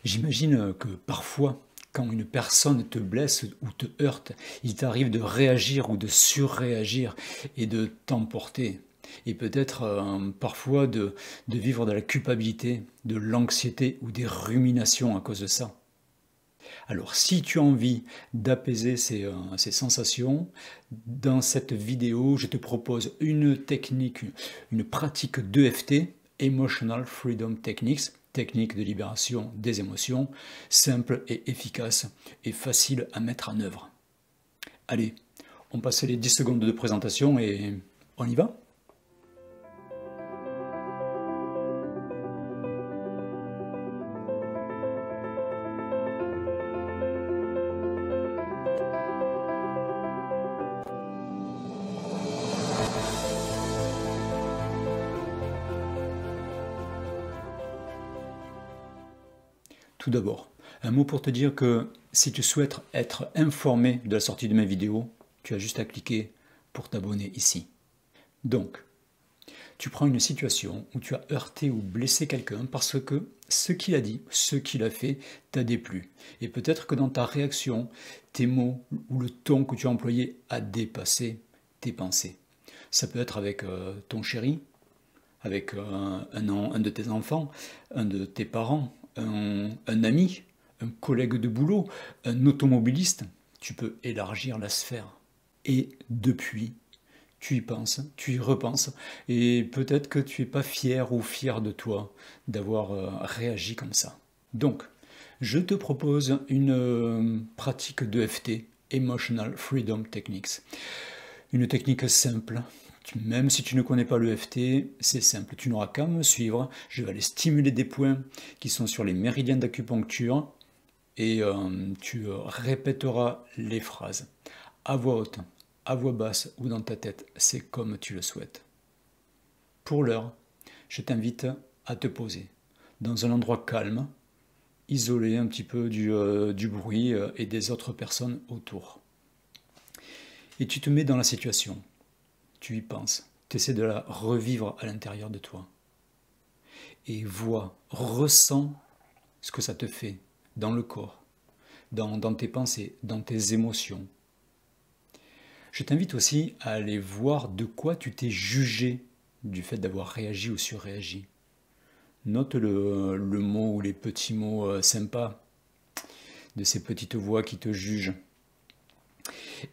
J'imagine que parfois, quand une personne te blesse ou te heurte, il t'arrive de réagir ou de surréagir et de t'emporter. Et peut-être parfois de vivre de la culpabilité, de l'anxiété ou des ruminations à cause de ça. Alors si tu as envie d'apaiser ces sensations, dans cette vidéo, je te propose une technique, une pratique d'EFT, Emotional Freedom Techniques, technique de libération des émotions, simple et efficace et facile à mettre en œuvre. Allez, on passe les 10 secondes de présentation et on y va ? Tout d'abord, un mot pour te dire que si tu souhaites être informé de la sortie de mes vidéos, tu as juste à cliquer pour t'abonner ici. Donc, tu prends une situation où tu as heurté ou blessé quelqu'un parce que ce qu'il a dit, ce qu'il a fait t'a déplu. Et peut-être que dans ta réaction, tes mots ou le ton que tu as employé a dépassé tes pensées. Ça peut être avec ton chéri, avec un de tes enfants, un de tes parents, un ami, un collègue de boulot, un automobiliste. Tu peux élargir la sphère. Et depuis, tu y penses, tu y repenses, et peut-être que tu n'es pas fier ou fier de toi d'avoir réagi comme ça. Donc, je te propose une pratique d'EFT, Emotional Freedom Techniques. Une technique simple. Même si tu ne connais pas l'EFT, c'est simple. Tu n'auras qu'à me suivre. Je vais aller stimuler des points qui sont sur les méridiens d'acupuncture et tu répéteras les phrases à voix haute, à voix basse ou dans ta tête. C'est comme tu le souhaites. Pour l'heure, je t'invite à te poser dans un endroit calme, isolé un petit peu du bruit et des autres personnes autour. Et tu te mets dans la situation. Tu y penses, tu essaies de la revivre à l'intérieur de toi. Et vois, ressens ce que ça te fait dans le corps, dans tes pensées, dans tes émotions. Je t'invite aussi à aller voir de quoi tu t'es jugé du fait d'avoir réagi ou surréagi. Note le mot ou les petits mots sympas de ces petites voix qui te jugent.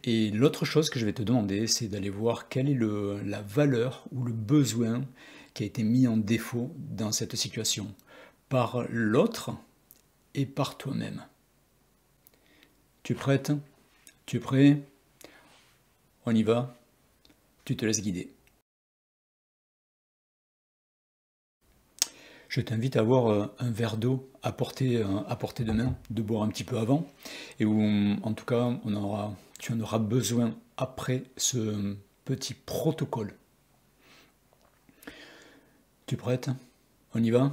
Et l'autre chose que je vais te demander, c'est d'aller voir quelle est la valeur ou le besoin qui a été mis en défaut dans cette situation, par l'autre et par toi-même. Tu es prête? Tu es prêt? On y va? Tu te laisses guider. Je t'invite à avoir un verre d'eau à portée de main, de boire un petit peu avant, et où, en tout cas, tu en auras besoin après ce petit protocole. Tu es prête? On y va?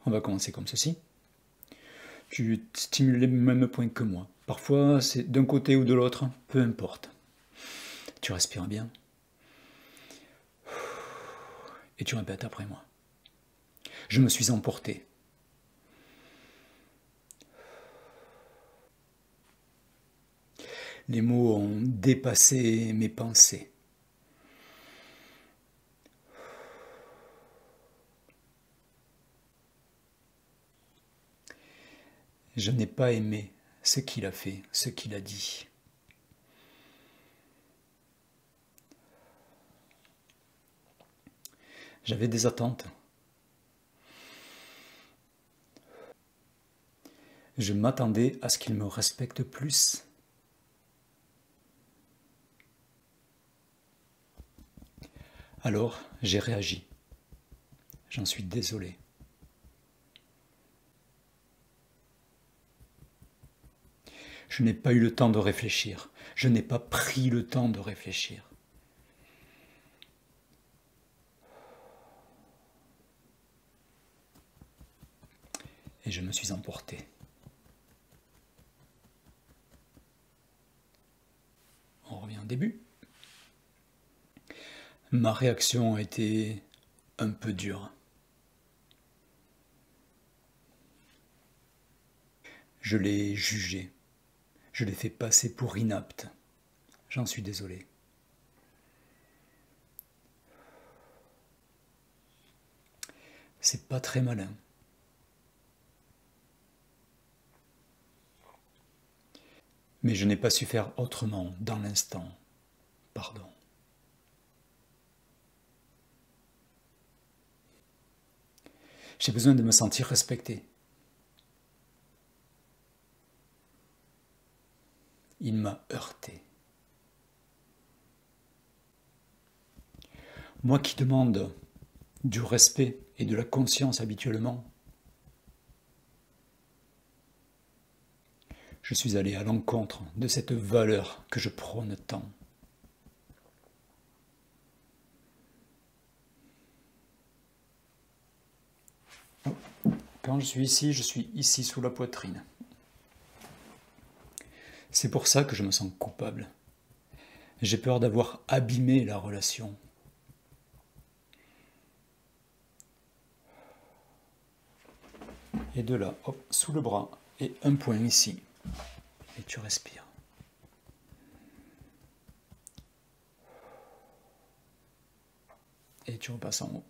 On va commencer comme ceci. Tu stimules les mêmes points que moi. Parfois, c'est d'un côté ou de l'autre, peu importe. Tu respires bien. Et tu répètes après moi. Je me suis emporté. Les mots ont dépassé mes pensées. Je n'ai pas aimé ce qu'il a fait, ce qu'il a dit. J'avais des attentes. Je m'attendais à ce qu'il me respecte plus. Alors, j'ai réagi. J'en suis désolé. Je n'ai pas eu le temps de réfléchir. Je n'ai pas pris le temps de réfléchir. Et je me suis emporté. On revient au début. Ma réaction a été un peu dure. Je l'ai jugé. Je l'ai fait passer pour inapte. J'en suis désolé. C'est pas très malin. Mais je n'ai pas su faire autrement dans l'instant. Pardon. J'ai besoin de me sentir respecté. Il m'a heurté. Moi qui demande du respect et de la conscience habituellement, je suis allé à l'encontre de cette valeur que je prône tant. Quand je suis ici sous la poitrine. C'est pour ça que je me sens coupable. J'ai peur d'avoir abîmé la relation. Et de là, hop, sous le bras, et un point ici. Et tu respires. Et tu repasses en haut.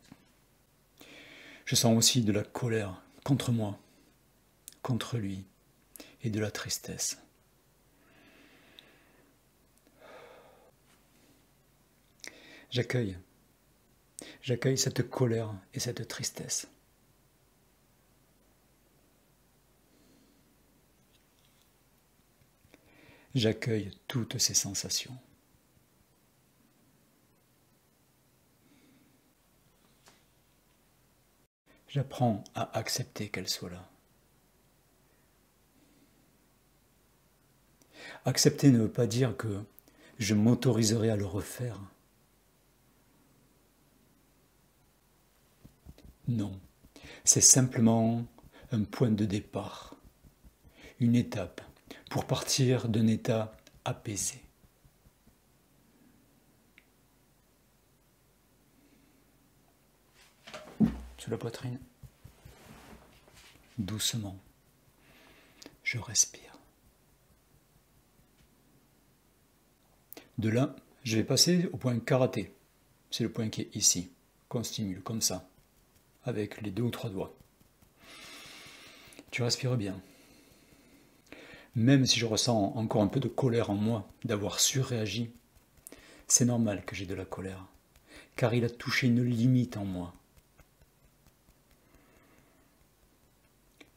Je sens aussi de la colère contre moi, contre lui, et de la tristesse. J'accueille cette colère et cette tristesse. J'accueille toutes ces sensations. J'apprends à accepter qu'elles soient là. Accepter ne veut pas dire que je m'autoriserai à le refaire. Non, c'est simplement un point de départ, une étape pour partir d'un état apaisé. Sous la poitrine, doucement, je respire. De là, je vais passer au point karaté. C'est le point qui est ici, qu'on stimule comme ça, avec les 2 ou 3 doigts. Tu respires bien. Même si je ressens encore un peu de colère en moi d'avoir surréagi, c'est normal que j'ai de la colère, car il a touché une limite en moi.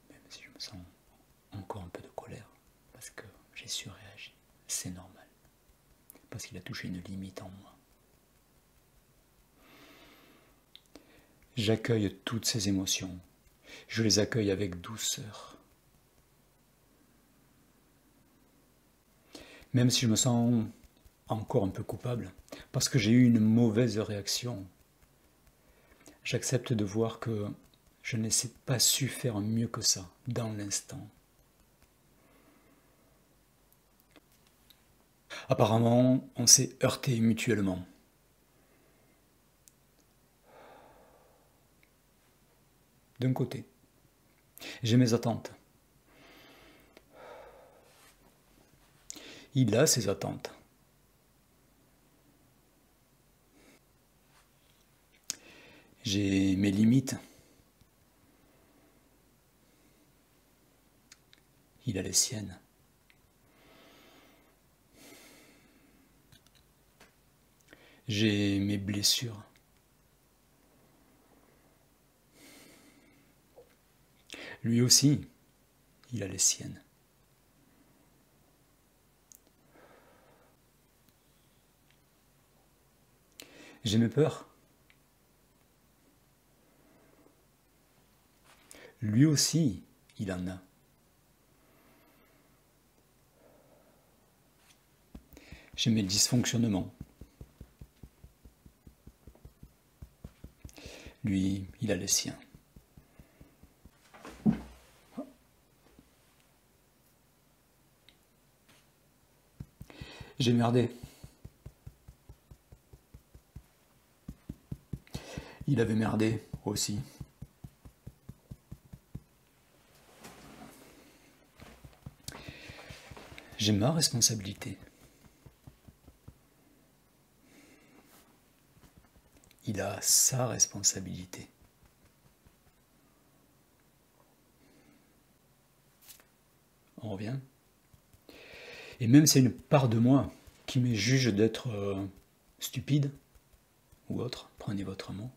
Même si je me sens encore un peu de colère, parce que j'ai surréagi, c'est normal, parce qu'il a touché une limite en moi. J'accueille toutes ces émotions, je les accueille avec douceur. Même si je me sens encore un peu coupable, parce que j'ai eu une mauvaise réaction, j'accepte de voir que je n'ai pas su faire mieux que ça, dans l'instant. Apparemment, on s'est heurté mutuellement. D'un côté, j'ai mes attentes. Il a ses attentes. J'ai mes limites. Il a les siennes. J'ai mes blessures. Lui aussi, il a les siennes. J'ai mes peurs. Lui aussi, il en a. J'ai mes dysfonctionnements. Lui, il a les siens. J'ai merdé. Il avait merdé aussi. J'ai ma responsabilité. Il a sa responsabilité. On revient. Et même c'est une part de moi qui me juge d'être stupide, ou autre, prenez votre mot.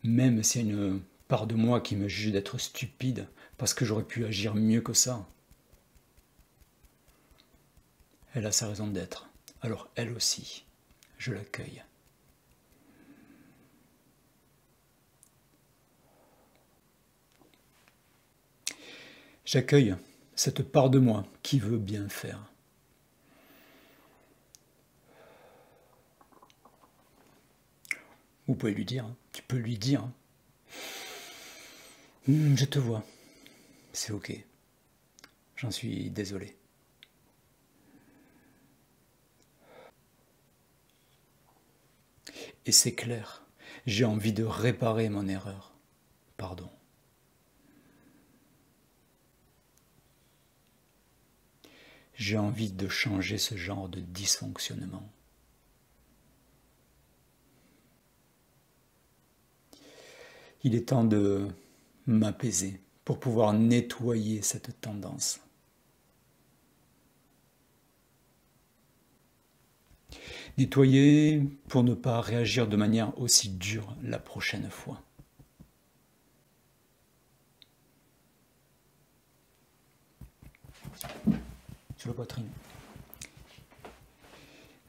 Même c'est une part de moi qui me juge d'être stupide parce que j'aurais pu agir mieux que ça. Elle a sa raison d'être. Alors elle aussi, je l'accueille. J'accueille cette part de moi qui veut bien faire. Vous pouvez lui dire, tu peux lui dire, je te vois, c'est ok, j'en suis désolé. Et c'est clair, j'ai envie de réparer mon erreur. Pardon. J'ai envie de changer ce genre de dysfonctionnement. Il est temps de m'apaiser pour pouvoir nettoyer cette tendance. Nettoyer pour ne pas réagir de manière aussi dure la prochaine fois. Sur la poitrine.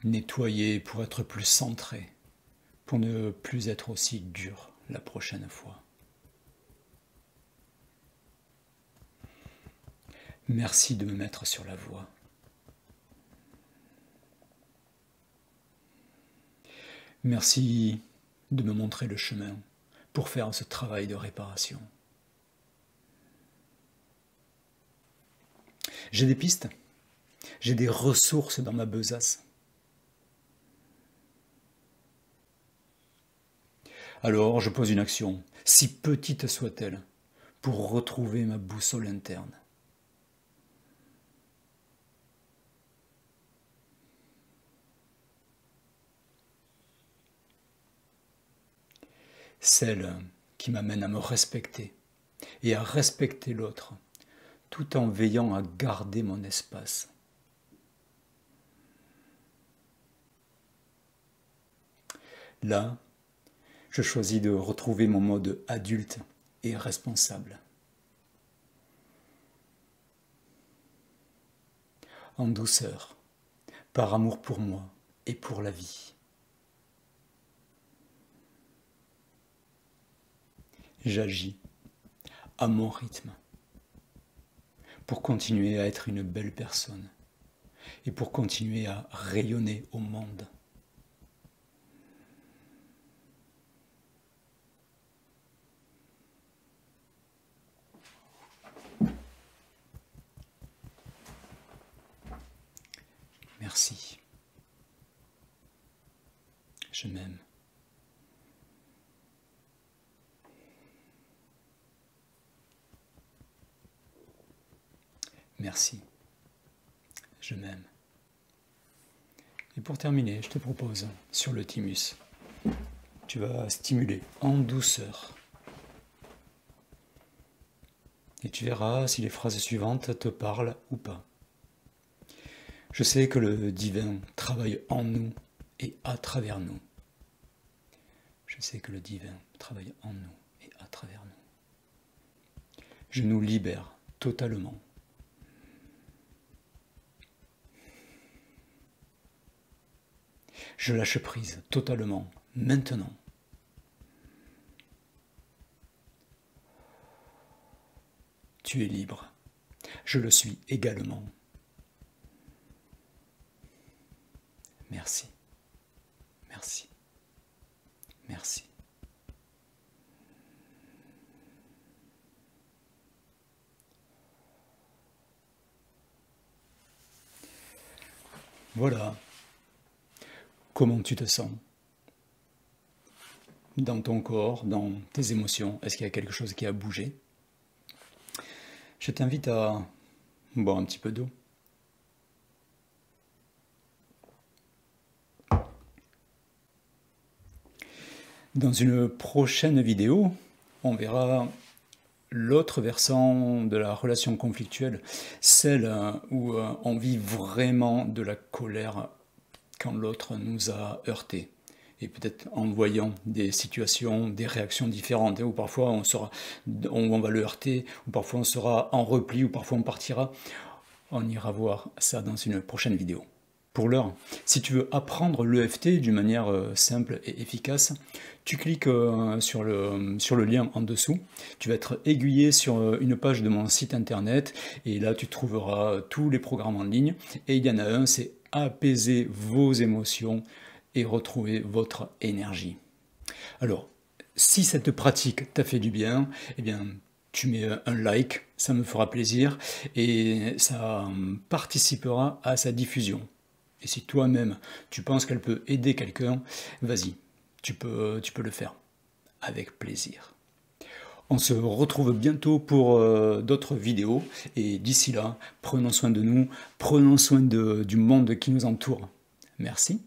Nettoyer pour être plus centré, pour ne plus être aussi dur la prochaine fois. Merci de me mettre sur la voie. Merci de me montrer le chemin pour faire ce travail de réparation. J'ai des pistes, j'ai des ressources dans ma besace. Alors je pose une action, si petite soit-elle, pour retrouver ma boussole interne. Celle qui m'amène à me respecter et à respecter l'autre, tout en veillant à garder mon espace. Là, je choisis de retrouver mon mode adulte et responsable. En douceur, par amour pour moi et pour la vie. J'agis à mon rythme pour continuer à être une belle personne et pour continuer à rayonner au monde. Merci. Je m'aime. Merci. Je m'aime. Et pour terminer, je te propose, sur le thymus, tu vas stimuler en douceur. Et tu verras si les phrases suivantes te parlent ou pas. Je sais que le divin travaille en nous et à travers nous. Je sais que le divin travaille en nous et à travers nous. Je nous libère totalement. Je lâche prise totalement, maintenant. Tu es libre. Je le suis également. Merci. Merci. Merci. Voilà. Comment tu te sens dans ton corps, dans tes émotions? Est-ce qu'il y a quelque chose qui a bougé? Je t'invite à boire un petit peu d'eau. Dans une prochaine vidéo, on verra l'autre versant de la relation conflictuelle, celle où on vit vraiment de la colère quand l'autre nous a heurtés. Et peut-être en voyant des situations, des réactions différentes, où parfois on va le heurter, ou parfois on sera en repli, ou parfois on partira. On ira voir ça dans une prochaine vidéo. Pour l'heure, si tu veux apprendre l'EFT d'une manière simple et efficace, tu cliques sur le lien en dessous. Tu vas être aiguillé sur une page de mon site internet et là tu trouveras tous les programmes en ligne. Et il y en a un, c'est apaiser vos émotions et retrouver votre énergie. Alors, si cette pratique t'a fait du bien, eh bien, tu mets un like, ça me fera plaisir et ça participera à sa diffusion. Et si toi-même, tu penses qu'elle peut aider quelqu'un, vas-y, tu peux le faire, avec plaisir. On se retrouve bientôt pour d'autres vidéos, et d'ici là, prenons soin de nous, prenons soin du monde qui nous entoure. Merci.